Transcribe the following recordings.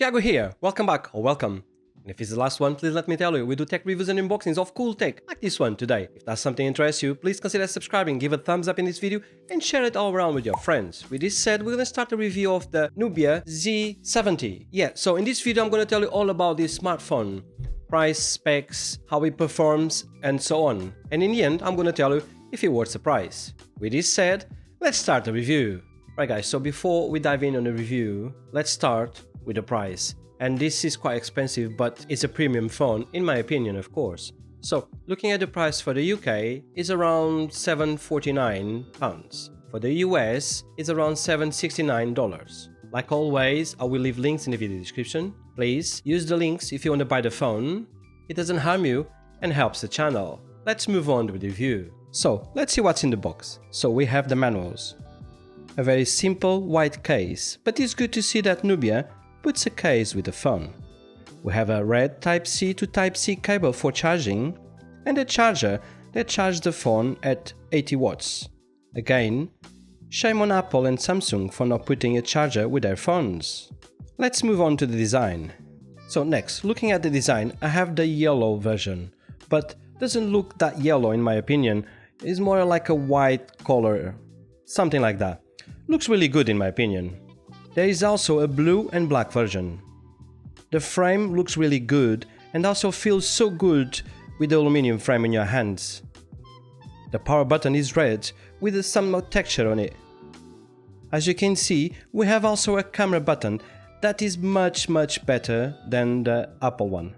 Tiago here, welcome back or welcome. And if it's the last one, please let me tell you, we do tech reviews and unboxings of cool tech, like this one today. If that's something interests you, please consider subscribing, give a thumbs up in this video and share it all around with your friends. With this said, we're gonna start a review of the Nubia Z70. Yeah, so in this video I'm gonna tell you all about this smartphone. Price, specs, how it performs, and so on. And in the end, I'm gonna tell you if it worth the price. With this said, let's start the review. Right guys, so before we dive in on the review, let's start with the price. And this is quite expensive, but it's a premium phone, in my opinion, of course. So, looking at the price for the UK, is around £749. For the US, it's around $769. Like always, I will leave links in the video description. Please use the links if you want to buy the phone. It doesn't harm you and helps the channel. Let's move on with the review. So, let's see what's in the box. So, we have the manuals. A very simple white case, but it's good to see that Nubia puts a case with the phone. We have a red Type-C to Type-C cable for charging and a charger that charges the phone at 80 watts. Again, shame on Apple and Samsung for not putting a charger with their phones. Let's move on to the design. So next, looking at the design, I have the yellow version, but doesn't look that yellow in my opinion. It's more like a white color, something like that. Looks really good in my opinion. There is also a blue and black version. The frame looks really good and also feels so good with the aluminum frame in your hands. The power button is red with some more texture on it. As you can see, we have also a camera button that is much better than the Apple one.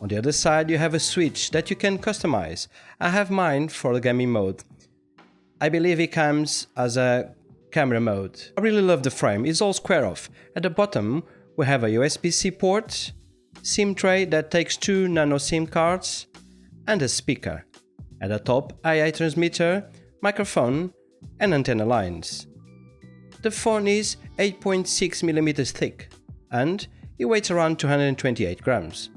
On the other side you have a switch that you can customize. I have mine for the gaming mode. I believe it comes as a camera mode. I really love the frame, it's all square off. At the bottom we have a USB-C port, SIM tray that takes 2 nano SIM cards and a speaker. At the top, AI transmitter, microphone and antenna lines. The phone is 8.6mm thick and it weighs around 228 grams.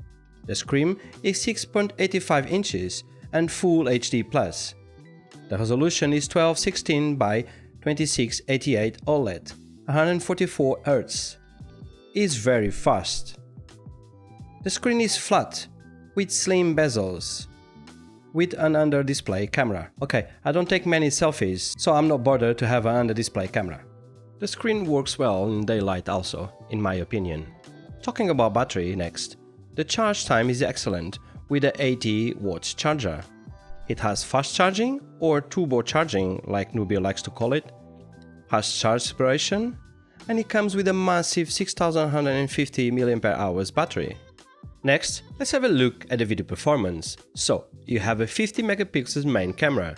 The screen is 6.85 inches and Full HD+. The resolution is 1216 by 2688 OLED, 144 Hz. It's very fast. The screen is flat, with slim bezels, with an under-display camera. Okay, I don't take many selfies, so I'm not bothered to have an under-display camera. The screen works well in daylight also, in my opinion. Talking about battery next, the charge time is excellent with a 80 watts charger. It has fast charging or turbo charging like Nubia likes to call it, fast charge separation, and it comes with a massive 6150 mAh battery. Next, let's have a look at the video performance. So, you have a 50 megapixels main camera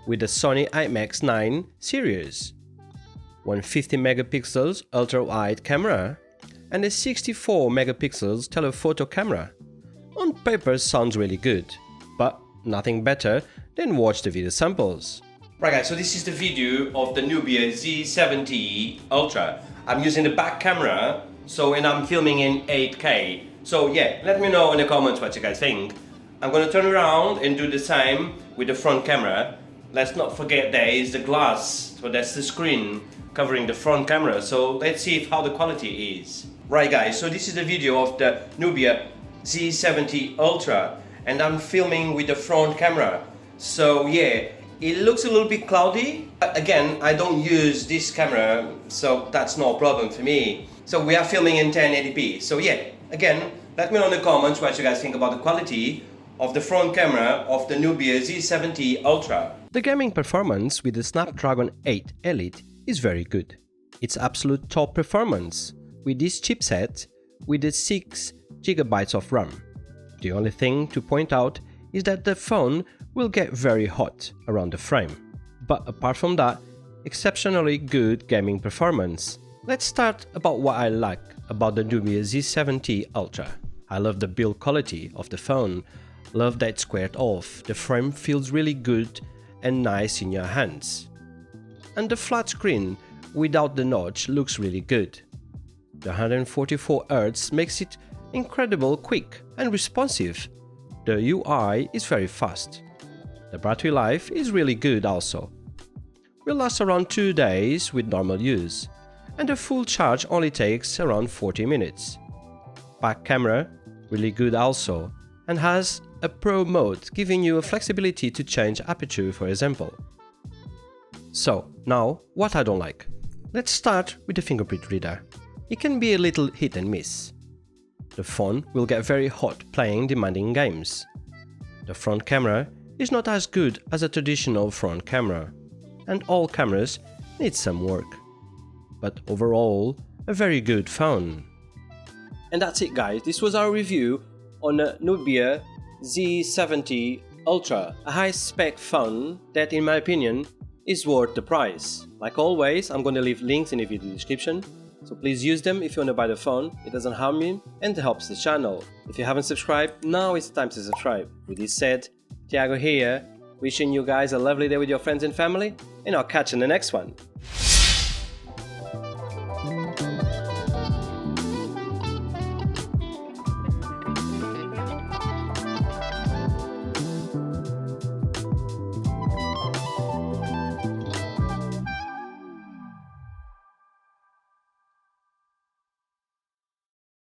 with the Sony IMX9 series, one 50 megapixels ultra-wide camera, and a 64 megapixels telephoto camera. On paper sounds really good, but nothing better than watch the video samples. Right guys, so this is the video of the Nubia Z70 Ultra. I'm using the back camera, and I'm filming in 8K. So yeah, let me know in the comments what you guys think. I'm gonna turn around and do the same with the front camera. Let's not forget there is the glass, so that's the screen covering the front camera. So let's see how the quality is. Right guys, so this is the video of the Nubia Z70 Ultra. And I'm filming with the front camera. So yeah, it looks a little bit cloudy. But again, I don't use this camera, so that's no problem for me. So we are filming in 1080p. So yeah, again, let me know in the comments what you guys think about the quality of the front camera of the Nubia Z70 Ultra. The gaming performance with the Snapdragon 8 Elite is very good. It's absolute top performance with this chipset with the 6 GB of RAM. The only thing to point out is that the phone will get very hot around the frame. But apart from that, exceptionally good gaming performance. Let's start about what I like about the Nubia Z70 Ultra. I love the build quality of the phone, love that it's squared off, the frame feels really good and nice in your hands. And the flat screen without the notch looks really good. The 144 Hz makes it incredible quick and responsive. The UI is very fast. The battery life is really good also. Will last around 2 days with normal use. and the full charge only takes around 40 minutes. Back camera, really good also, and has a Pro mode giving you a flexibility to change aperture, for example. So, now what I don't like. Let's start with the fingerprint reader. It can be a little hit and miss. The phone will get very hot playing demanding games. The front camera is not as good as a traditional front camera, and all cameras need some work. But overall, a very good phone. And that's it guys, this was our review on a Nubia Z70 Ultra, a high-spec phone that in my opinion is worth the price. Like always, I'm gonna leave links in the video description, so please use them if you wanna buy the phone, it doesn't harm me and helps the channel. If you haven't subscribed, now it's time to subscribe. With this said, Thiago here, wishing you guys a lovely day with your friends and family, and I'll catch you in the next one.